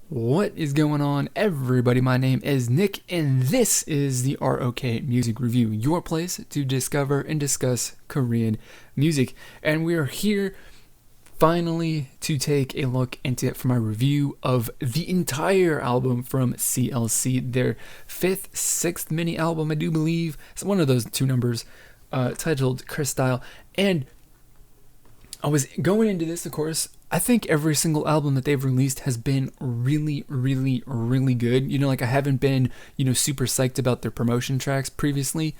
What is going on, everybody? My name is Nick, and this is the ROK Music Review, your place to discover and discuss Korean music. And we are here finally to take a look into it for my review of the entire album from CLC, their sixth mini album, I do believe. It's one of those two numbers, titled Crystyle. And I was going into this, of course. I think every single album that they've released has been really, really, really good. Like I haven't been, super psyched about their promotion tracks previously,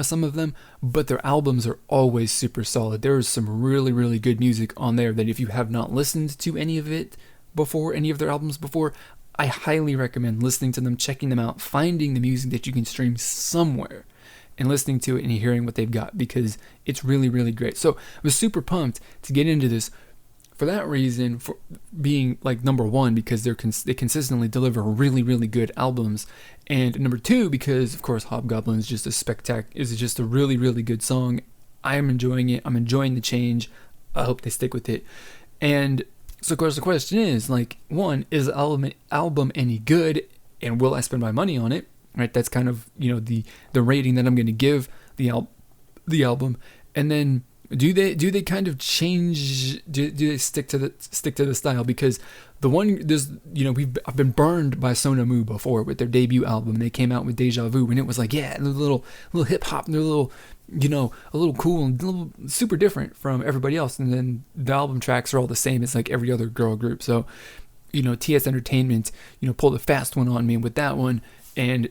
some of them, but their albums are always super solid. There is some really, really good music on there that if you have not listened to any of it before, any of their albums before, I highly recommend listening to them, checking them out, finding the music that you can stream somewhere and listening to it and hearing what they've got, because it's really, really great. So I was super pumped to get into this for that reason, for being like number one, because they consistently deliver really, really good albums, and number two, because of course Hobgoblin is just a really, really good song. I am enjoying it. I'm enjoying the change. I hope they stick with it. And so of course the question is, like, one, is the album any good, and will I spend my money on it? Right, that's kind of the rating that I'm going to give the album. And then do they kind of change? Do they stick to the style? Because I've been burned by Sonamu before with their debut album. They came out with Deja Vu, and it was like, yeah, a little hip hop, and they're a little cool and a little super different from everybody else. And then the album tracks are all the same. It's like every other girl group. So TS Entertainment pulled a fast one on me with that one, and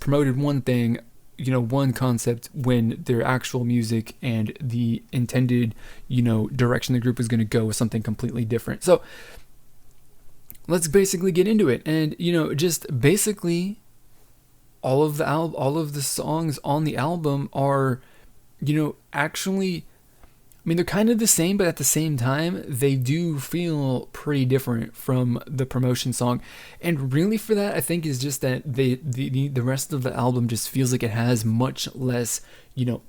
promoted one thing, one concept, when their actual music and the intended, direction the group was going to go was something completely different. So let's basically get into it. And, just basically all of the songs on the album are, actually, they're kind of the same, but at the same time, they do feel pretty different from the promotion song. And really for that, I think is just that the rest of the album just feels like it has much less,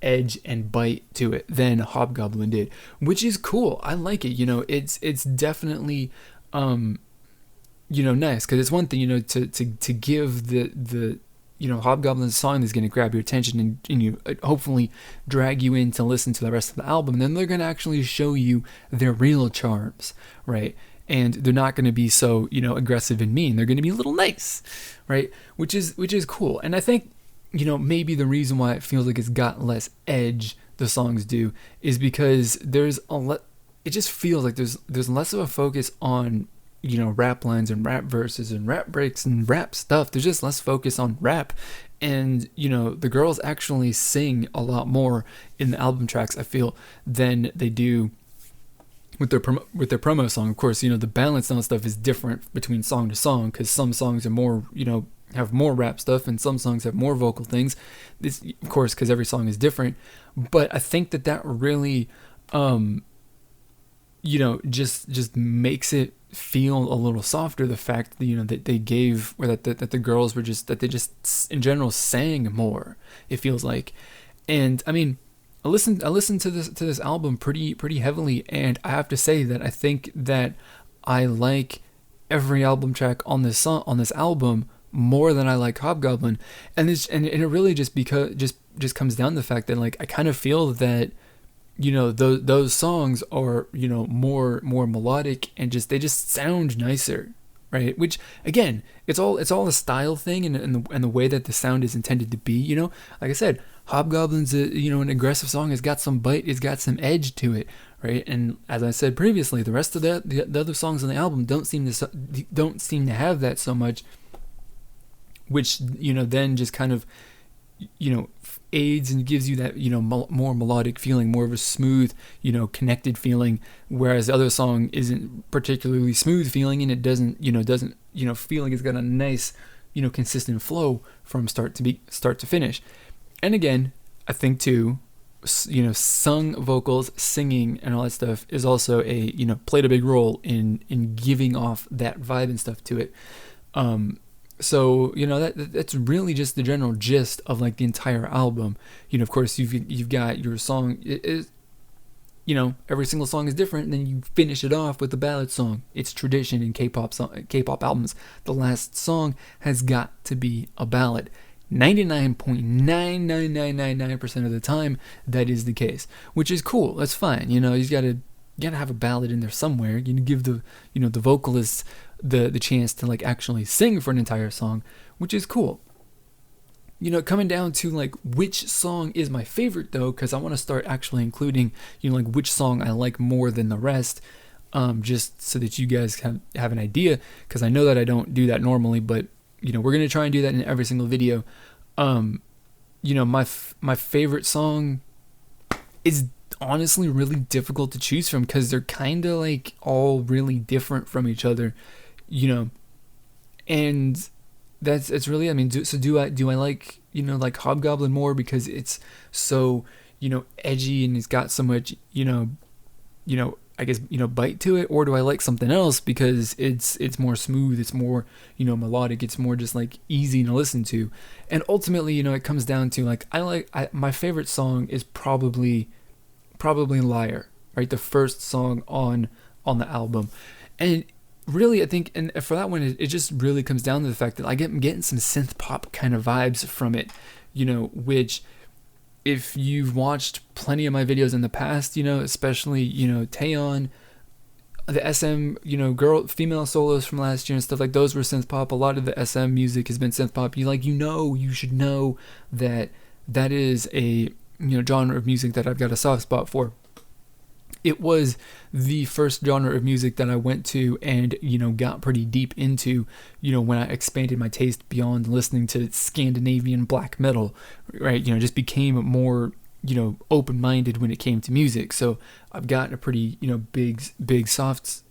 edge and bite to it than Hobgoblin did, which is cool. I like it. It's definitely, nice, because it's one thing, to give the Hobgoblin's song is going to grab your attention and you hopefully drag you in to listen to the rest of the album. And then they're going to actually show you their real charms, right? And they're not going to be so, aggressive and mean. They're going to be a little nice, right? Which is cool. And I think, maybe the reason why it feels like it's got less edge, the songs do, is because it just feels like there's less of a focus on rap lines and rap verses and rap breaks and rap stuff. There's just less focus on rap. And, the girls actually sing a lot more in the album tracks, I feel, than they do with their promo song. Of course, the balance on stuff is different between song to song, because some songs are more, have more rap stuff, and some songs have more vocal things. This, of course, because every song is different. But I think that really, just makes it feel a little softer, the fact that that they gave, or that the girls were just, that they just in general sang more, it feels like. And I listened to this album pretty heavily, and I have to say that I think that I like every album track on this album more than I like Hobgoblin. And it really just comes down to the fact that, like, I kind of feel that those songs are, more melodic, and they just sound nicer, right? Which, again, it's all a style thing, and the way that the sound is intended to be. Like I said, Hobgoblin's an aggressive song. It's got some bite, it's got some edge to it, right? And as I said previously, the rest of the other songs on the album don't seem to have that so much, which then just kind of aids and gives you that more melodic feeling, more of a smooth connected feeling, whereas the other song isn't particularly smooth feeling, and it doesn't feel like it's got a nice consistent flow from start to finish. And again, I think too, sung vocals, singing, and all that stuff is also played a big role in giving off that vibe and stuff to it. So that's really just the general gist of, like, the entire album. Of course, you've got your song. every single song is different, and then you finish it off with a ballad song. It's tradition in K-pop albums. The last song has got to be a ballad. 99.99999% of the time, that is the case, which is cool. That's fine. You gotta have a ballad in there somewhere. You give the vocalists the chance to like actually sing for an entire song, which is cool. Coming down to like which song is my favorite though, because I want to start actually including like which song I like more than the rest, just so that you guys have an idea, because I know that I don't do that normally, but we're gonna try and do that in every single video. My favorite song is honestly really difficult to choose from, because they're kind of like all really different from each other, and it's really, do I like like Hobgoblin more because it's so edgy and it's got so much I guess bite to it, or do I like something else because it's more smooth, it's more melodic, it's more just like easy to listen to. And ultimately it comes down to like my favorite song is probably Liar, right? The first song on the album. And really, I think, and for that one, it just really comes down to the fact that I'm getting some synth pop kind of vibes from it, which, if you've watched plenty of my videos in the past, especially, Taeyeon, the SM, female solos from last year and stuff like those were synth pop. A lot of the SM music has been synth pop. You should know that is a, genre of music that I've got a soft spot for. It was the first genre of music that I went to and, got pretty deep into, when I expanded my taste beyond listening to Scandinavian black metal, right? Just became more, open-minded when it came to music. So I've got a pretty, big soft,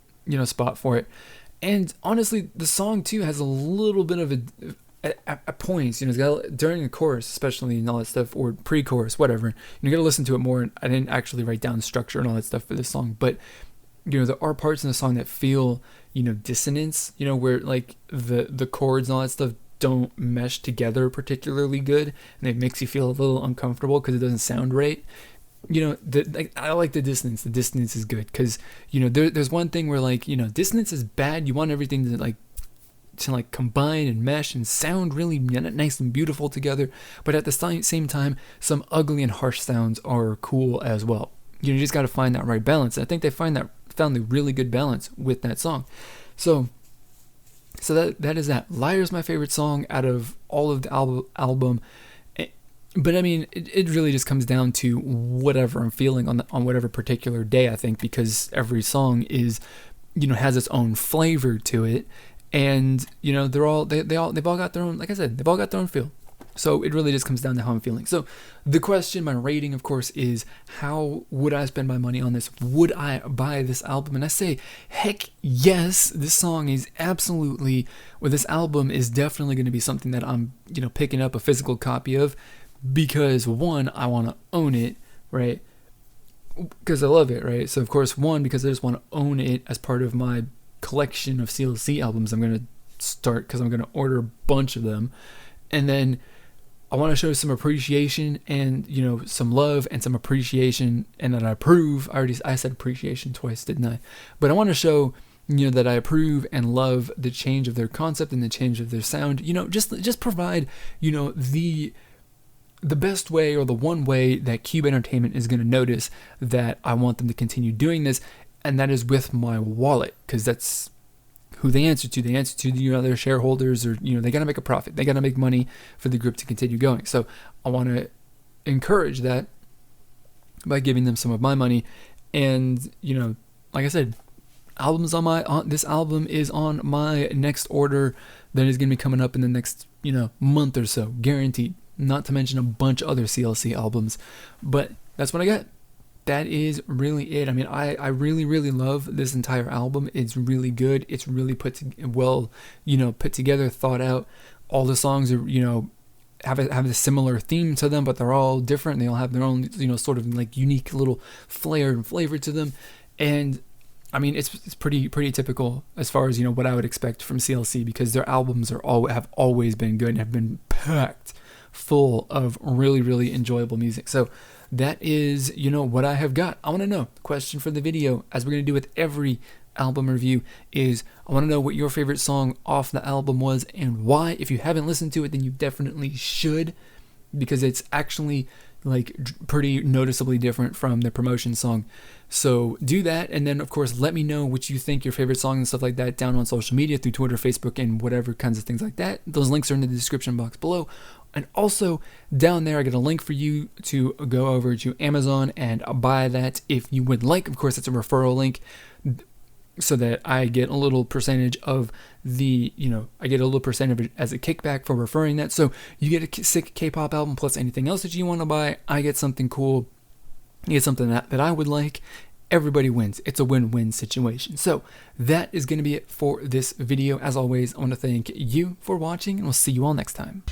spot for it. And honestly, the song too has a little bit of at points, it's got, during the chorus, especially, and all that stuff, or pre-chorus, whatever, you gotta listen to it more. I didn't actually write down structure and all that stuff for this song, but there are parts in the song that feel, dissonance, where like the chords and all that stuff don't mesh together particularly good, and it makes you feel a little uncomfortable because it doesn't sound right. I like the dissonance. The dissonance is good because there's one thing where like dissonance is bad. You want everything to combine and mesh and sound really nice and beautiful together, but at the same time, some ugly and harsh sounds are cool as well. You just got to find that right balance. And I think they found the really good balance with that song. So that is that. Liar's my favorite song out of all of the album. But it really just comes down to whatever I'm feeling on whatever particular day, I think, because every song is, has its own flavor to it. And they've all got their own, like I said, they've all got their own feel. So it really just comes down to how I'm feeling. So the question, my rating, of course, is how would I spend my money on this? Would I buy this album? And I say, heck yes. This song is absolutely, or this album is definitely going to be something that I'm picking up a physical copy of, because one, I want to own it, right? Because I love it, right? So of course, one, because I just want to own it as part of my collection of CLC albums I'm going to start, because I'm going to order a bunch of them. And then I want to show some appreciation and some love and some appreciation, and that I approve. I said appreciation twice, didn't I? But I want to show that I approve and love the change of their concept and the change of their sound. Just provide the best way, or the one way that Cube Entertainment is going to notice that I want them to continue doing this. And that is with my wallet, because that's who they answer to. They answer to their shareholders, or they got to make a profit. They got to make money for the group to continue going. So I want to encourage that by giving them some of my money. And like I said, this album is on my next order that is going to be coming up in the next month or so, guaranteed. Not to mention a bunch of other CLC albums, but that's what I got. That is really it. I really, really love this entire album. It's really good. It's really put together, thought out. All the songs are, have a similar theme to them, but they're all different. They all have their own, sort of like unique little flair and flavor to them. And it's pretty typical as far as, what I would expect from CLC, because their albums have always been good and have been packed full of really, really enjoyable music. So that is, what I have got. I want to know. Question for the video, as we're going to do with every album review, is I want to know what your favorite song off the album was and why. If you haven't listened to it, then you definitely should, because it's actually like pretty noticeably different from the promotion song. So do that, and then of course let me know what you think, your favorite song and stuff like that, down on social media through Twitter, Facebook, and whatever kinds of things like that. Those links are in the description box below. And also down there I got a link for you to go over to Amazon and buy that if you would like. Of course, it's a referral link, so that I get a little percentage of the, I get a little percentage as a kickback for referring that. So you get a sick K-pop album plus anything else that you want to buy. I get something cool. You get something that I would like. Everybody wins. It's a win-win situation. So that is going to be it for this video. As always, I want to thank you for watching, and we'll see you all next time.